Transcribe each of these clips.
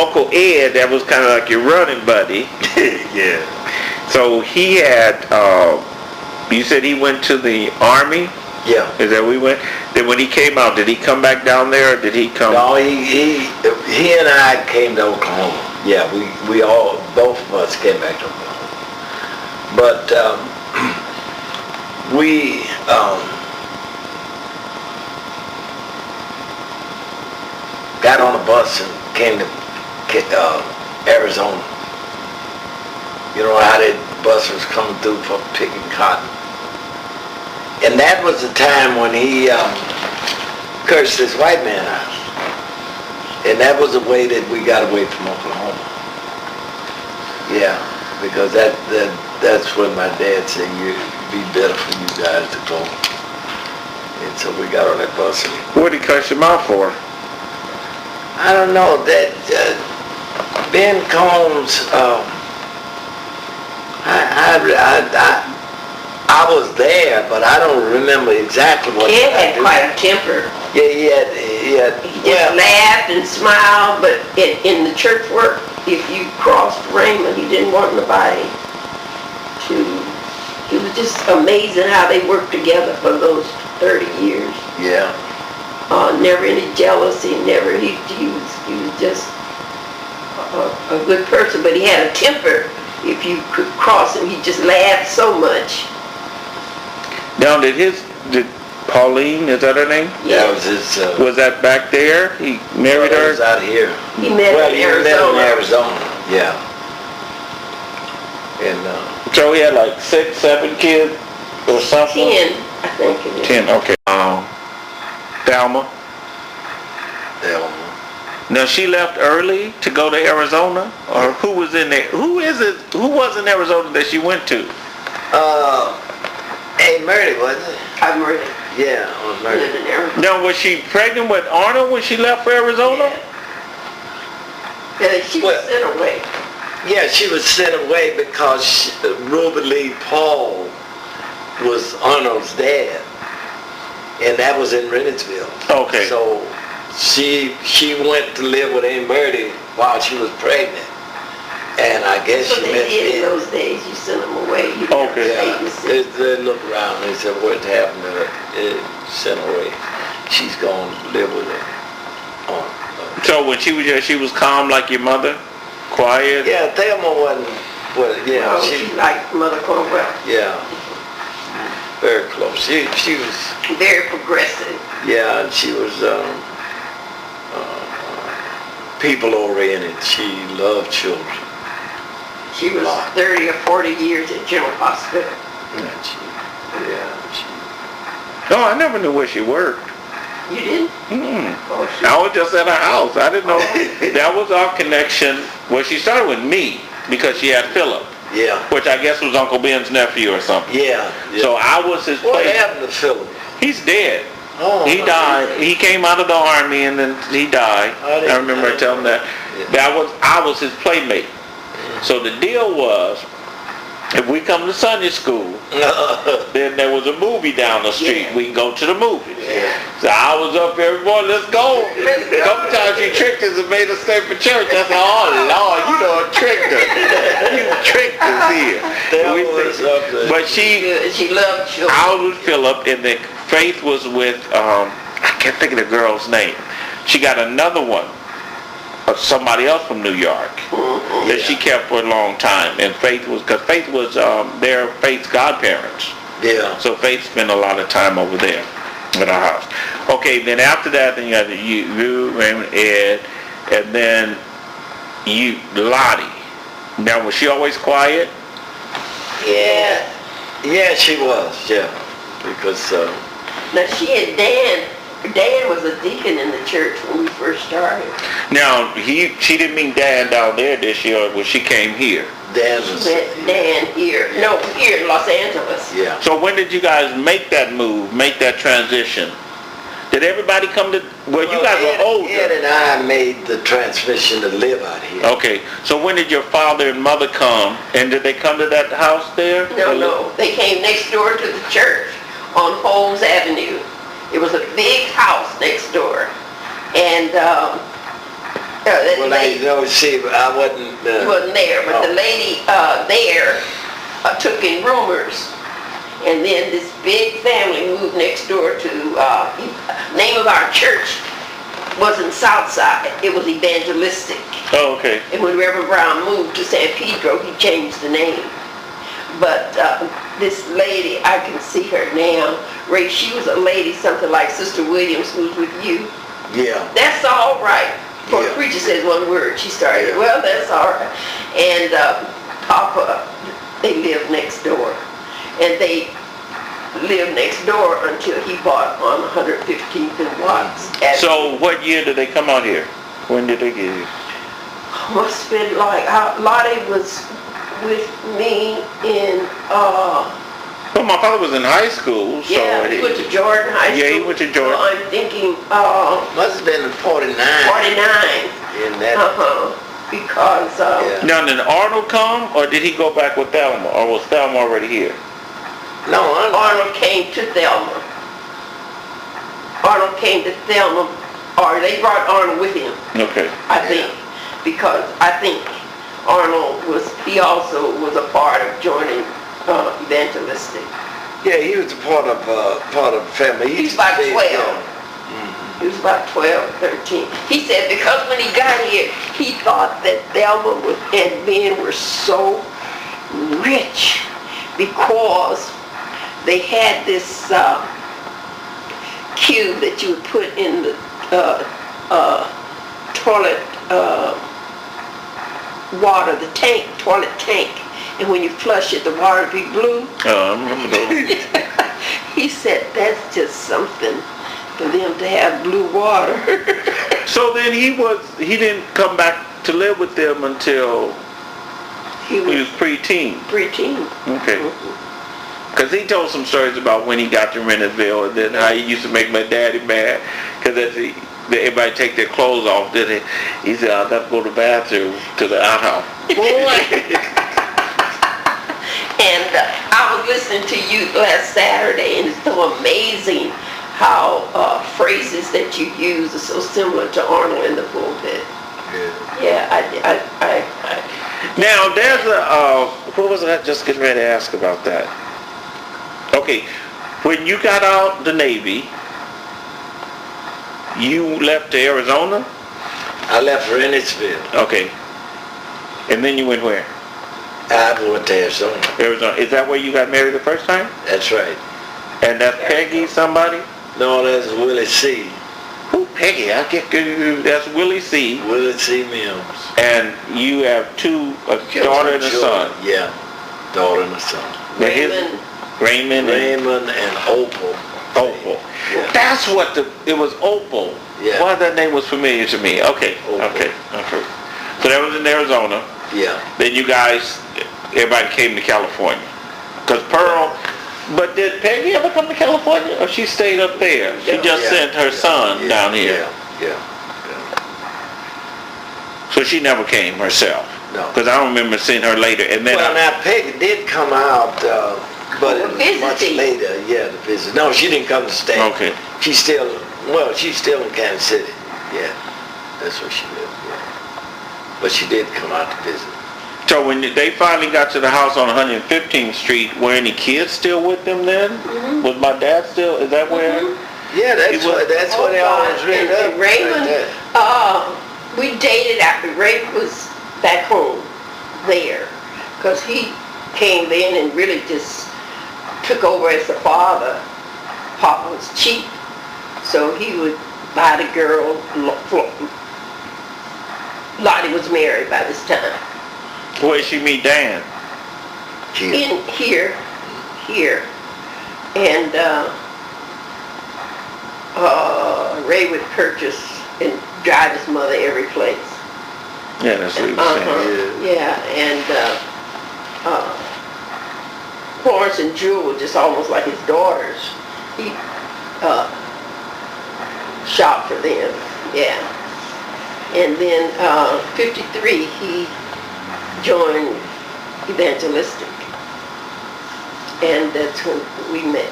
Uncle Ed, that was kind of like your running buddy. Yeah. So he had, you said he went to the Army? Yeah. Is that we went? Then when he came out, did he come back down there, or did he come? No, he and I came to Oklahoma. Yeah, we all, both of us came back to Oklahoma. But we got on a bus and came to Arizona. You know how that bus was coming through for picking cotton. And that was the time when he cursed this white man out. And that was the way that we got away from Oklahoma. Yeah, because that's when my dad said, it'd be better for you guys to go. And so we got on that bus. What did he curse him out for? I don't know, that Ben Combs, I was there, but I don't remember exactly what Ed had quite a temper. Yeah, he had. He just laughed and smiled, but in the church work, if you crossed Raymond, he didn't want nobody to. It was just amazing how they worked together for those 30 years. Yeah. Never any jealousy, never, he was just a good person, but he had a temper. If you could cross him, he just laughed so much. Now, did Pauline, is that her name? Yeah. That was his. Was that back there? He married her? He was out here. He met in Arizona. Met in Arizona, yeah. And so he had like 6, 7 kids or something? 10, I think it is. 10, okay. Thelma? Now she left early to go to Arizona, or who was in there? Who was in Arizona that she went to? Murray, wasn't it? Murray. Yeah, Murray. Now, was she pregnant with Arnold when she left for Arizona? Yeah. She was sent away. Yeah, she was sent away because Ruby Lee Paul was Arnold's dad, and that was in Reynoldsville. Okay. So she went to live with Aunt Murray while she was pregnant. And I guess so she they met did in those days. You sent them away. You okay. Yeah. They looked around and they said, what happened to her? Sent her away. She's going to live with her. So when she was here, she was calm like your mother? Quiet? Yeah, Thelma wasn't, she liked Mother Cornwell. Yeah. Very close. She was... Very progressive. Yeah, and she was people-oriented. She loved children. She was 30 or 40 years at General Hospital. No, I never knew where she worked. You didn't? Oh, I was just at her house. I didn't know. That was our connection. Well, she started with me because she had Philip. Yeah. Which I guess was Uncle Ben's nephew or something. Yeah. So I was his What happened to Philip? He's dead. Oh, he died. He came out of the Army and then he died. I remember telling that. Yeah. I was his playmate. So the deal was, if we come to Sunday school, then there was a movie down the street. Yeah. We can go to the movies. Yeah. So I was up there, boy, let's go. A couple times she tricked us and made us stay for church. I said, oh, Lord, you done tricked us. You tricked us here. But she loved children. I was with Philip, and then Faith was with, I can't think of the girl's name. She got another one. Somebody else from New York that she kept for a long time, and Faith's Faith's godparents. Yeah. So Faith spent a lot of time over there at our house. Okay, then after that, then you had you, Raymond, Ed, and then you, Lottie. Now, was she always quiet? Yeah. Yeah, she was. Yeah, because. Now she and Dan. Dan was a deacon in the church when we first started. Now, she didn't mean Dan down there this year when she came here. Dan here. No, here in Los Angeles. Yeah. So when did you guys make that move, make that transition? Did everybody come to, well you guys were older. Ed and I made the transition to live out here. Okay, so when did your father and mother come, and did they come to that house there? No, they came next door to the church on Holmes Avenue. It was a big house next door, and that Well, lady, see, I wasn't, he wasn't there, but the oh. lady there took in rumors. And then this big family moved next door to, name of our church wasn't Southside, it was Evangelistic. Oh, okay. And when Reverend Brown moved to San Pedro, he changed the name. But this lady, I can see her now. Ray, she was a lady, something like Sister Williams, who's with you. Yeah. That's all right. For Yeah. a preacher says one word, she started, well, that's all right. And Papa, they lived next door. And they lived next door until he bought on 115th and Watts. So what year did they come out here? When did they get here? Must have been like, Lottie was with me in, Well, my father was in high school, so yeah, he went to Jordan High School. Yeah, he went to Jordan. So I'm thinking, Must have been in 49. 49. In that, Because, Yeah. Now, did Arnold come, or did he go back with Thelma, or was Thelma already here? no, Arnold came to Thelma. Arnold came to Thelma, or they brought Arnold with him, Okay. I think. Because I think Arnold he also was a part of joining Evangelistic. yeah, he was a part of the family. He was about 12. He was about 12, 13. He said because when he got here, he thought that Thelma and Ben were so rich because they had this cube that you would put in the toilet water, the toilet tank. And when you flush it, the water would be blue. I remember those. He said that's just something for them to have blue water. So then he didn't come back to live with them until He he was was preteen. preteen. Okay. Because he told some stories about when he got to Rennesville and then how he used to make my daddy mad because everybody take their clothes off. Then he said, I'll have to go to the bathroom to the outhouse. And I was listening to you last Saturday, and it's so amazing how phrases that you use are so similar to Arnold in the pulpit. Yeah, Now, there's what was I just getting ready to ask about that? Okay, when you got out the Navy, you left to Arizona? I left Rennesville. Okay. And then you went where? I went to Arizona. Arizona. Is that where you got married the first time? That's right. And that's Peggy somebody? No, that's Willie C. Who, Peggy? I get that's Willie C. Willie C. Mills. And you have a daughter and a son. Yeah, daughter and a son. Raymond. Raymond and Opal. Opal. Yeah. That's what it was Opal. Yeah. Why that name was familiar to me. Okay, Opal. okay. So that was in Arizona. Yeah. Then you guys, everybody came to California. Because Pearl, but did Peggy ever come to California? Or she stayed up there? She just sent her son down here. Yeah. So she never came herself? No. Because I don't remember seeing her later. And then Well, now Peggy did come out, but it was much Visiting. later. Yeah, to visit. No, she didn't come to stay. Okay. She's still in Kansas City. Yeah, that's where she lived. Yeah. But she did come out to visit. So when they finally got to the house on 115th Street, were any kids still with them then? Mm-hmm. Was my dad still, is that where? Yeah, that's what they always read up. And Raymond, we dated after Ray was back home there, because he came in and really just took over as the father. Papa was cheap, so he would buy the girl. Lottie was married by this time. Where did she meet Dan? In here, and Ray would purchase and drive his mother every place. Yeah, that's what he was saying. Yeah, and Florence and Jewel were just almost like his daughters. He shopped for them, yeah. And then 53, he joined Evangelistic, and that's when we met.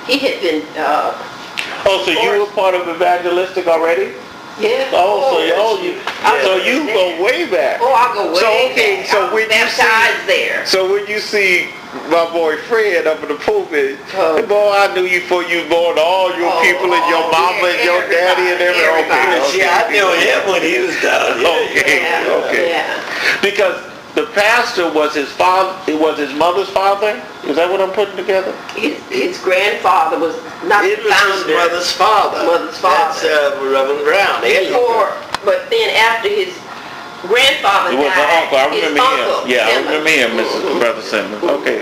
He had been Oh, so you were part of Evangelistic already? Yeah. Oh, so you go way back. Oh, I go way So, okay, back. so I was when you baptized there. So when you see my boy Fred up in the pulpit, Oh. boy, I knew you before you was born, all your people and your mama and your daddy and everything. everybody. See, I knew him when he was down here. Okay, okay. Yeah. Because the pastor was his father, it was his mother's father? Is that what I'm putting together? His grandfather was not It the was his founder. mother's father. Mother's father. That's Reverend Brown. But then after his grandfather It was the died, uncle, I his remember him. uncle, Yeah, I Simmons. remember him, Mrs. Brother Simmons. Okay.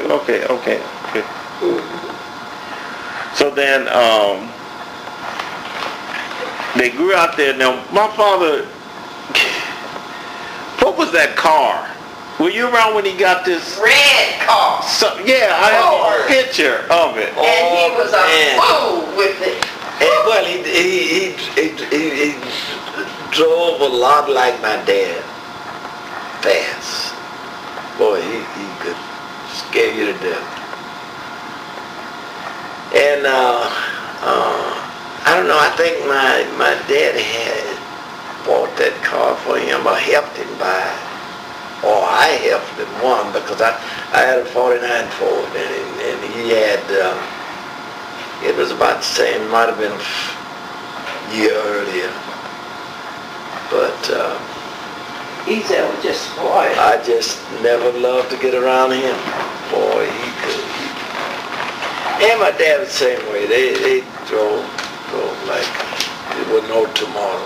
So then, they grew out there. Now, my father, what was that car? Were you around when he got this? Red car. So, yeah, I have a picture of it. And he was a man. fool with it. Well, he drove a lot like my dad. Fast. Boy, he could scare you to death. And I don't know, I think my dad had bought that car for him or helped him buy it. Or I helped him one because I had a 49 Ford and he had, it was about the same, it might have been a year earlier. But He said, "Well, just spoiled." I just never loved to get around him. Boy, he could. And my dad was the same way. They drove like it was no tomorrow.